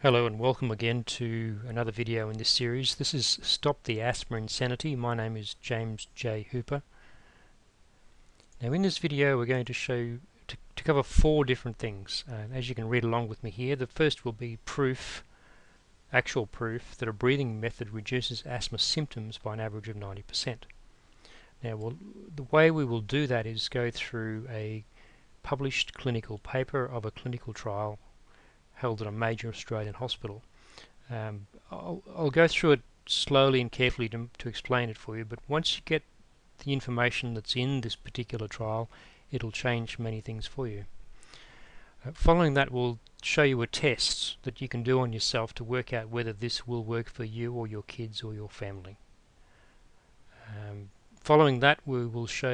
Hello and welcome again to another video in this series. This is Stop the Asthma Insanity. My name is James J. Hooper. Now in this video we're going to show you to cover four different things. As you can read along with me here, the first will be actual proof that a breathing method reduces asthma symptoms by an average of 90%. Now the way we will do that is go through a published clinical paper of a clinical trial held at a major Australian hospital. I'll go through it slowly and carefully to explain it for you, but once you get the information that's in this particular trial, it'll change many things for you. Following that, we'll show you a test that you can do on yourself to work out whether this will work for you or your kids or your family. Following that, we will show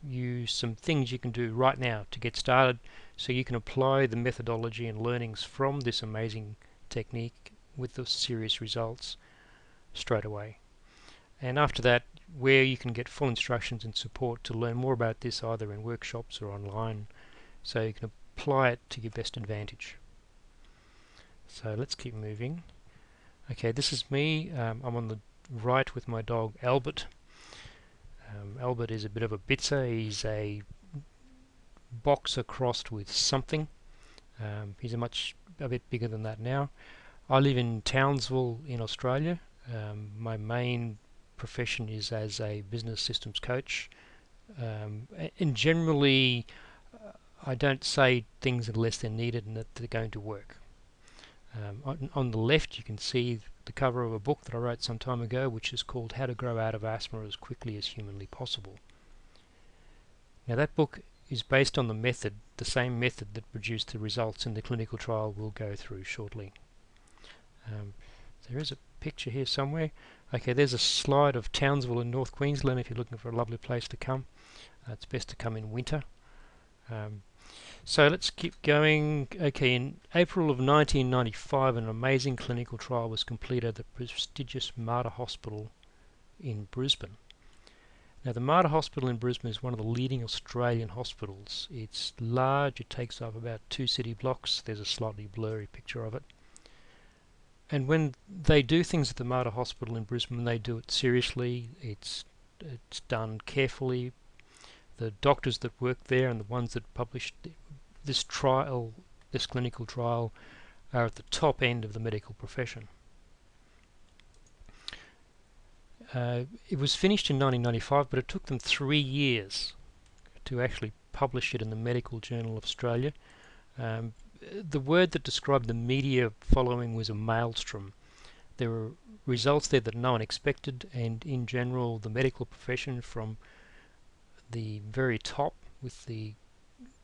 you some things you can do right now to get started so you can apply the methodology and learnings from this amazing technique with the serious results straight away. And after that, where you can get full instructions and support to learn more about this either in workshops or online, so you can apply it to your best advantage. So let's keep moving. Okay, this is me. I'm on the right with my dog Albert. Albert is a bit of a bitzer. He's a boxer crossed with something. He's a bit bigger than that now. I live in Townsville in Australia. My main profession is as a business systems coach, and generally I don't say things unless they're needed and that they're going to work. On the left you can see the cover of a book that I wrote some time ago, which is called How to Grow Out of Asthma as Quickly as Humanly Possible. Now that book is based on the same method that produced the results in the clinical trial we'll go through shortly. There is a picture here somewhere. Okay, there's a slide of Townsville in North Queensland if you're looking for a lovely place to come. It's best to come in winter. So let's keep going. Okay, in April of 1995 an amazing clinical trial was completed at the prestigious Mater Hospital in Brisbane. Now the Mater Hospital in Brisbane is one of the leading Australian hospitals. It's large, it takes up about 2 city blocks. There's a slightly blurry picture of it. And when they do things at the Mater Hospital in Brisbane, they do it seriously. It's done carefully. The doctors that work there and the ones that published this clinical trial, are at the top end of the medical profession. It was finished in 1995, but it took them 3 years to actually publish it in the Medical Journal of Australia. The word that described the media following was a maelstrom. There were results there that no one expected, and in general the medical profession, from the very top with the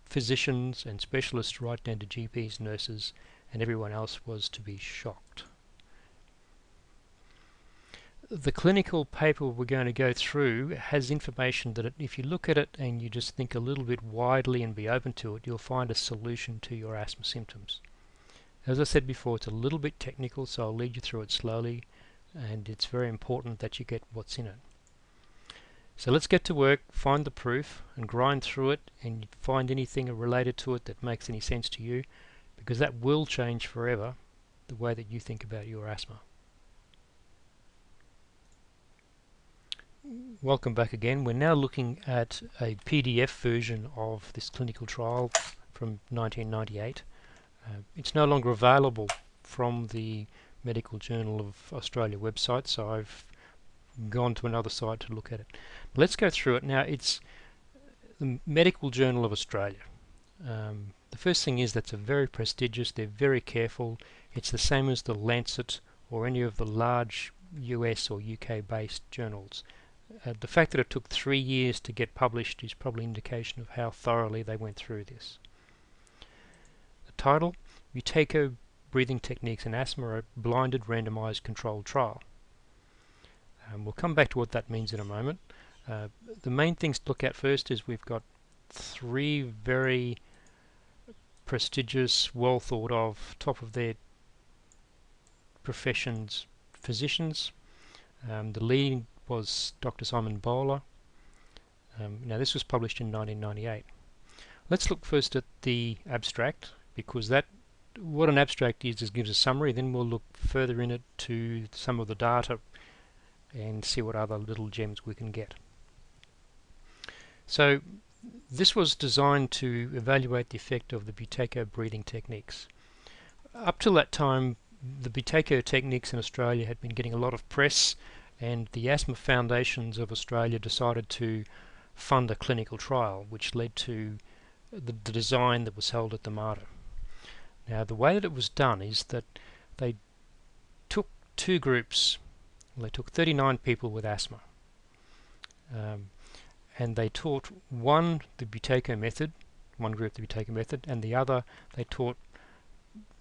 physicians and specialists right down to GPs, nurses and everyone else, was to be shocked. The clinical paper we're going to go through has information that if you look at it and you just think a little bit widely and be open to it, you'll find a solution to your asthma symptoms. As I said before, it's a little bit technical, so I'll lead you through it slowly, and it's very important that you get what's in it. So let's get to work, find the proof and grind through it and find anything related to it that makes any sense to you, because that will change forever the way that you think about your asthma. Welcome back again. We're now looking at a PDF version of this clinical trial from 1998. It's no longer available from the Medical Journal of Australia website, so I've gone to another site to look at it. Let's go through it. Now, it's the Medical Journal of Australia. The first thing is that's a very prestigious, they're very careful. It's the same as the Lancet or any of the large US or UK based journals. The fact that it took 3 years to get published is probably an indication of how thoroughly they went through this. The title, Buteyko Breathing Techniques in Asthma, a blinded randomized controlled trial. We'll come back to what that means in a moment. The main things to look at first is we've got 3 very prestigious, well thought of, top of their professions physicians. The leading was Dr. Simon Bowler. Now this was published in 1998. Let's look first at the abstract, because that what an abstract is gives a summary, then we'll look further in it to some of the data and see what other little gems we can get. So this was designed to evaluate the effect of the Buteyko breathing techniques. Up till that time, the Buteyko techniques in Australia had been getting a lot of press, and the Asthma Foundations of Australia decided to fund a clinical trial, which led to the design that was held at the Mater. Now, the way that it was done is that they took two groups. They took 39 people with asthma, and they taught one the Buteyko method, one group the Buteyko method, and the other they taught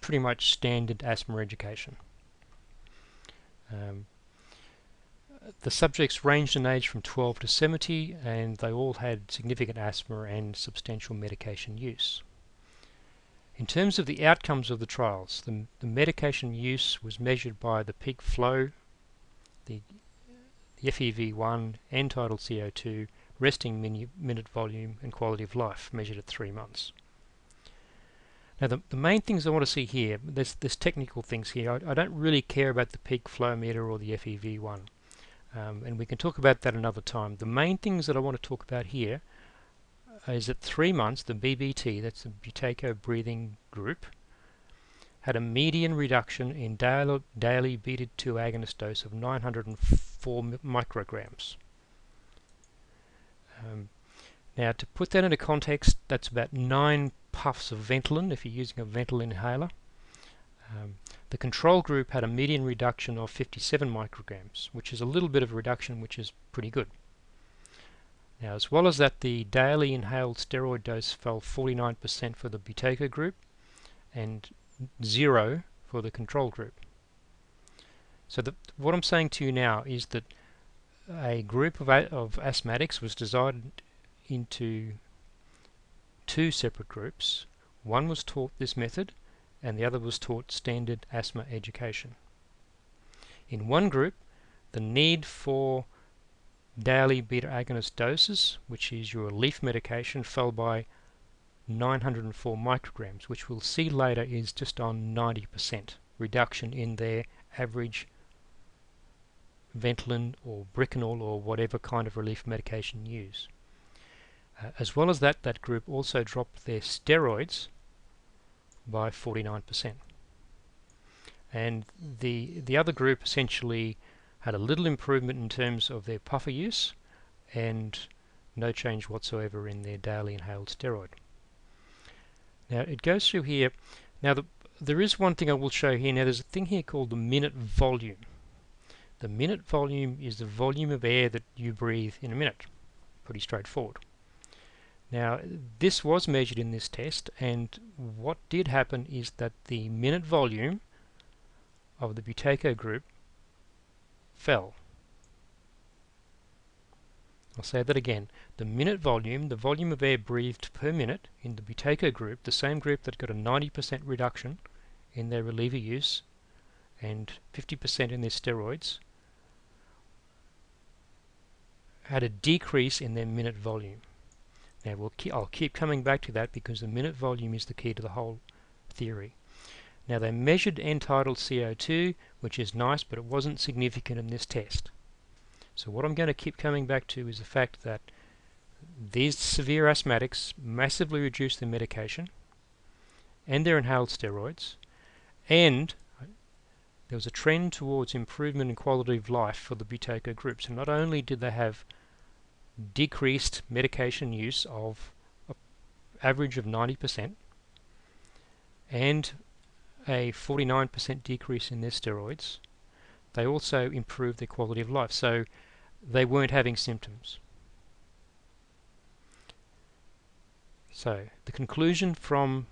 pretty much standard asthma education. The subjects ranged in age from 12 to 70, and they all had significant asthma and substantial medication use. In terms of the outcomes of the trials, the medication use was measured by the peak flow, the FEV1, end-tidal CO2, resting minute volume, and quality of life measured at 3 months. Now the main things I want to see here, there's technical things here. I don't really care about the peak flow meter or the FEV1, and we can talk about that another time. The main things that I want to talk about here is at 3 months, the BBT, that's the Buteyko breathing group, had a median reduction in daily beta-2 agonist dose of 904 micrograms. Now, to put that into context, that's about 9 puffs of Ventolin if you're using a Ventolin inhaler. The control group had a median reduction of 57 micrograms, which is a little bit of a reduction, which is pretty good. Now, as well as that, the daily inhaled steroid dose fell 49% for the Buteyko group and 0 for the control group. So what I'm saying to you now is that a group of asthmatics was divided into 2 separate groups. One was taught this method and the other was taught standard asthma education. In one group, the need for daily beta agonist doses, which is your relief medication, fell by 904 micrograms, which we'll see later is just on 90% reduction in their average Ventolin or Bricanol or whatever kind of relief medication you use. As well as that, that group also dropped their steroids by 49%. And the other group essentially had a little improvement in terms of their puffer use and no change whatsoever in their daily inhaled steroid. Now it goes through here. Now there is one thing I will show here. Now there's a thing here called the minute volume. The minute volume is the volume of air that you breathe in a minute. Pretty straightforward. Now this was measured in this test, and what did happen is that the minute volume of the Buteyko group fell. I'll say that again. The minute volume, the volume of air breathed per minute in the Buteyko group, the same group that got a 90% reduction in their reliever use and 50% in their steroids, had a decrease in their minute volume. Now I'll keep coming back to that because the minute volume is the key to the whole theory. Now they measured end-tidal CO2, which is nice, but it wasn't significant in this test. So what I'm going to keep coming back to is the fact that these severe asthmatics massively reduced their medication and their inhaled steroids, and there was a trend towards improvement in quality of life for the Buteyko group. So not only did they have decreased medication use of an average of 90% and a 49% decrease in their steroids, they also improved their quality of life. So they weren't having symptoms. So the conclusion from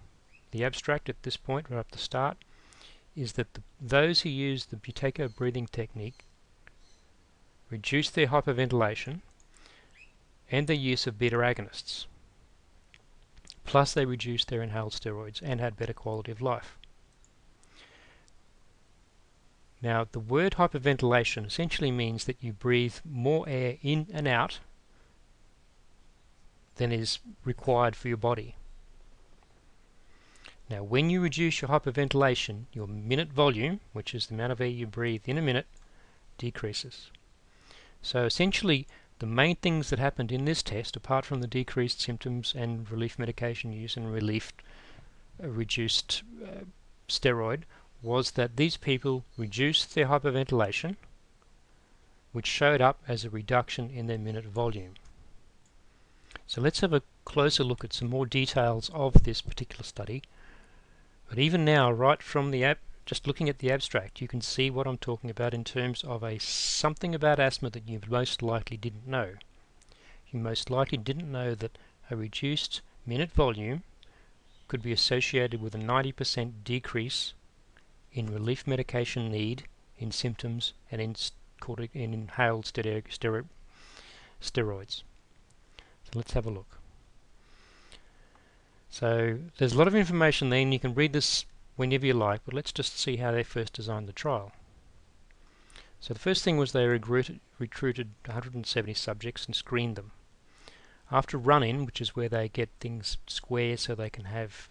the abstract at this point, right up the start, is that those who use the Buteyko breathing technique reduced their hyperventilation and their use of beta agonists. Plus they reduced their inhaled steroids and had better quality of life. Now the word hyperventilation essentially means that you breathe more air in and out than is required for your body. Now when you reduce your hyperventilation, your minute volume, which is the amount of air you breathe in a minute, decreases. So essentially the main things that happened in this test, apart from the decreased symptoms and relief medication use and reduced steroid, was that these people reduced their hyperventilation, which showed up as a reduction in their minute volume. So let's have a closer look at some more details of this particular study. But even now, right from the just looking at the abstract, you can see what I'm talking about in terms of something about asthma that you most likely didn't know. You most likely didn't know that a reduced minute volume could be associated with a 90% decrease in relief medication need, in symptoms, and in inhaled steroids. So let's have a look. So there's a lot of information there, and you can read this whenever you like, but let's just see how they first designed the trial. So the first thing was they recruited 170 subjects and screened them. After run-in, which is where they get things square so they can have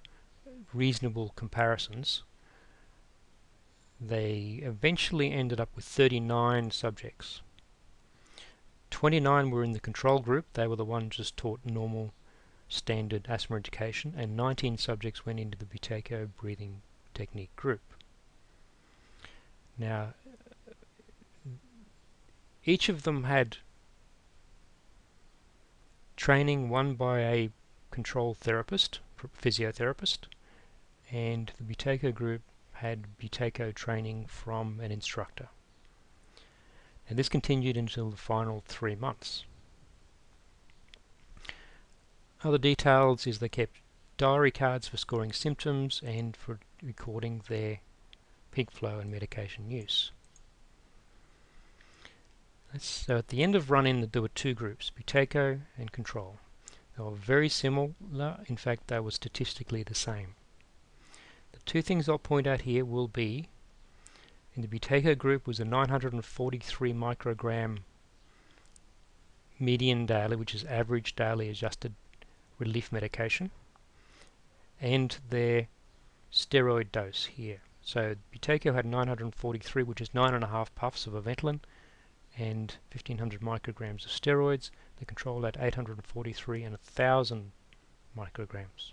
reasonable comparisons, they eventually ended up with 39 subjects. 29 were in the control group, they were the ones just taught normal standard asthma education, and 19 subjects went into the Buteyko breathing technique group. Now, each of them had training, one by a control therapist, physiotherapist, and the Buteyko group had Buteyko training from an instructor. And this continued until the final 3 months. Other details is they kept diary cards for scoring symptoms and for recording their peak flow and medication use. So at the end of run-in there were two groups, Buteyko and control. They were very similar, in fact they were statistically the same. The two things I'll point out here will be, in the Buteyko group was a 943 microgram median daily, which is average daily adjusted relief medication, and their steroid dose here. So Buteyko had 943, which is 9.5 puffs of a Ventolin, and 1500 micrograms of steroids. The control had 843 and 1000 micrograms.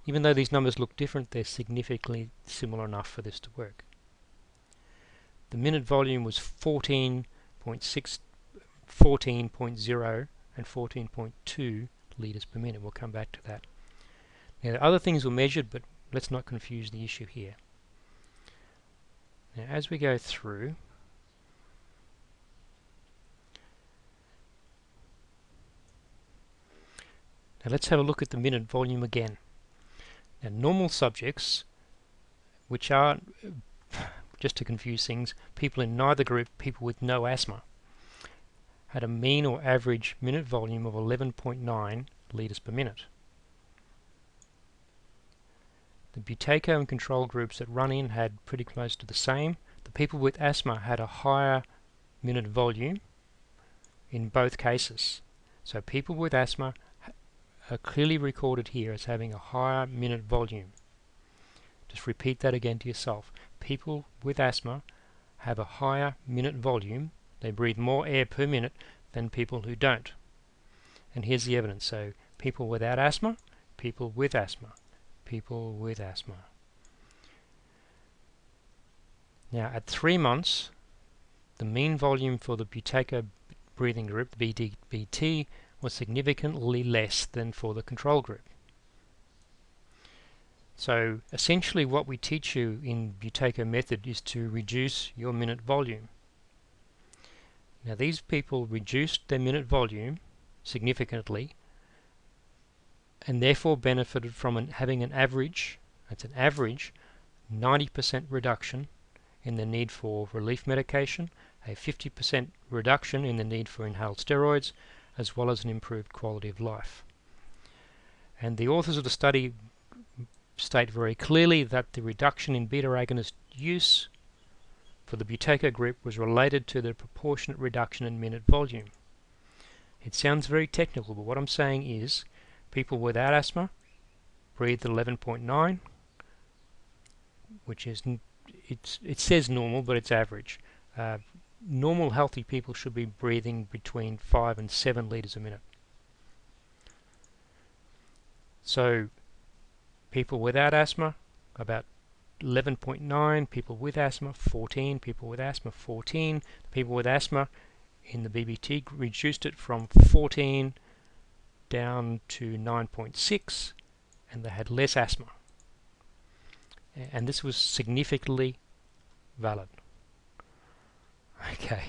Even though these numbers look different, they're significantly similar enough for this to work. The minute volume was 14.0 and 14.2 litres per minute. We'll come back to that. Now, other things were measured, but let's not confuse the issue here. Now, as we go through, now let's have a look at the minute volume again. Now, normal subjects, which are, just to confuse things, people in neither group, people with no asthma, had a mean or average minute volume of 11.9 litres per minute. The Buteyko and control groups that run in had pretty close to the same. The people with asthma had a higher minute volume in both cases. So people with asthma are clearly recorded here as having a higher minute volume. Just repeat that again to yourself. People with asthma have a higher minute volume. They breathe more air per minute than people who don't. And here's the evidence. So people without asthma, people with asthma, people with asthma. Now at 3 months, the mean volume for the Buteyko breathing group, the BT, was significantly less than for the control group. So essentially what we teach you in Buteyko method is to reduce your minute volume. Now these people reduced their minute volume significantly and therefore benefited from having an average, that's an average, 90% reduction in the need for relief medication, a 50% reduction in the need for inhaled steroids, as well as an improved quality of life. And the authors of the study state very clearly that the reduction in beta agonist use for the Buteyko group was related to the proportionate reduction in minute volume. It sounds very technical, but what I'm saying is people without asthma breathed at 11.9, which is it says normal, but it's average. Normal healthy people should be breathing between 5 and 7 litres a minute. So people without asthma, about 11.9, people with asthma 14, people with asthma 14. People with asthma in the BBT reduced it from 14 down to 9.6, and they had less asthma. And this was significantly valid. Okay.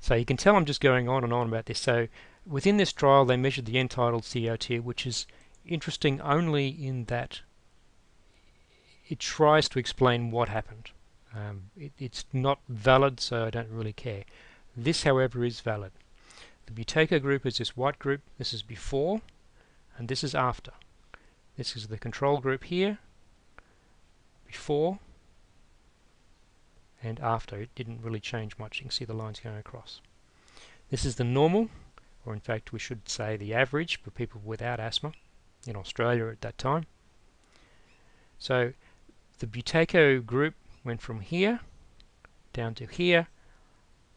So you can tell I'm just going on and on about this. So within this trial they measured the end-tidal CO2, which is interesting only in that it tries to explain what happened. It's not valid, so I don't really care. This, however, is valid. The Buteyko group is this white group. This is before, and this is after. This is the control group here, before and after. It didn't really change much. You can see the lines going across. This is the normal, or in fact we should say the average for people without asthma in Australia at that time. So the Buteyko group went from here down to here,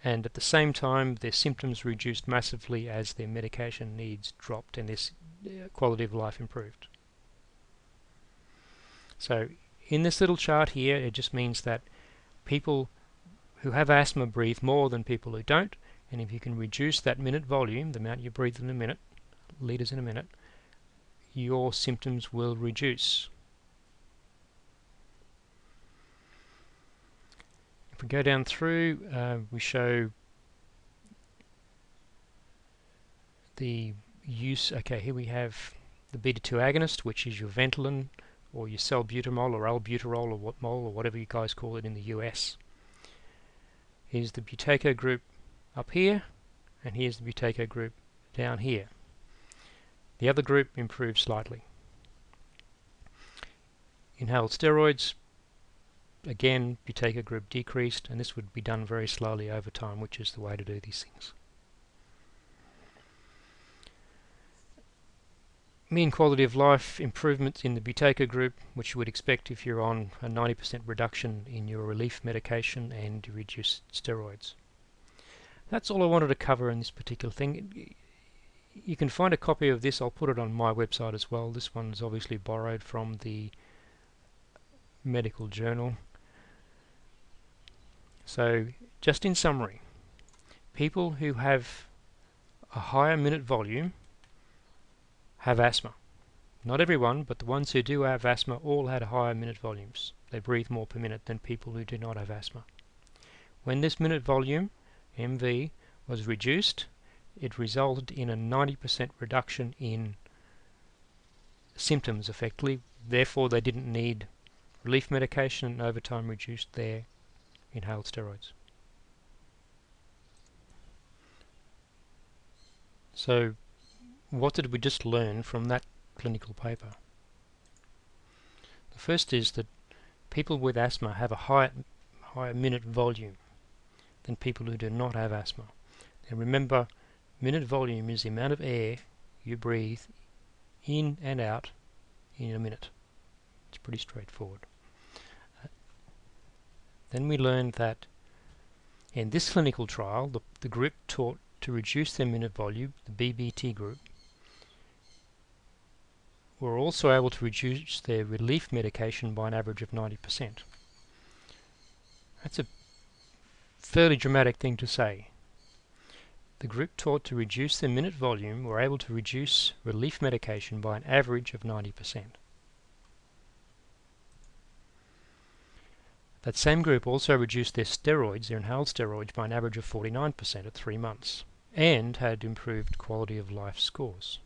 and at the same time their symptoms reduced massively as their medication needs dropped and their quality of life improved. So in this little chart here, it just means that people who have asthma breathe more than people who don't, and if you can reduce that minute volume, the amount you breathe in a minute, litres in a minute, your symptoms will reduce. If we go down through, we show the use. Okay, here we have the beta-2 agonist, which is your Ventolin or your salbutamol or albuterol or mol or whatever you guys call it in the US. Here's the Buteyko group up here, and here's the Buteyko group down here. The other group improved slightly. Inhaled steroids, again, Buteyko group decreased, and this would be done very slowly over time, which is the way to do these things. Mean quality of life improvements in the Buteyko group, which you would expect if you're on a 90% reduction in your relief medication and reduced steroids. That's all I wanted to cover in this particular thing. You can find a copy of this. I'll put it on my website as well. This one's obviously borrowed from the medical journal. So just in summary, people who have a higher minute volume have asthma. Not everyone, but the ones who do have asthma all had higher minute volumes. They breathe more per minute than people who do not have asthma. When this minute volume, MV, was reduced, it resulted in a 90% reduction in symptoms effectively. Therefore, they didn't need relief medication and over time reduced their inhaled steroids. So, what did we just learn from that clinical paper? The first is that people with asthma have a higher minute volume than people who do not have asthma. And remember, minute volume is the amount of air you breathe in and out in a minute. It's pretty straightforward. Then we learned that in this clinical trial, the group taught to reduce their minute volume, the BBT group, were also able to reduce their relief medication by an average of 90%. That's a fairly dramatic thing to say. The group taught to reduce their minute volume were able to reduce relief medication by an average of 90%. That same group also reduced their steroids, their inhaled steroids, by an average of 49% at 3 months, and had improved quality of life scores.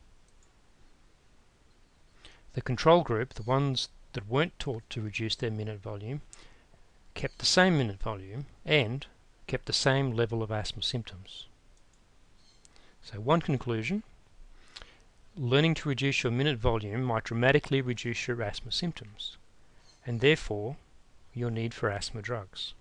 The control group, the ones that weren't taught to reduce their minute volume, kept the same minute volume and kept the same level of asthma symptoms. So one conclusion, learning to reduce your minute volume might dramatically reduce your asthma symptoms, and therefore your need for asthma drugs.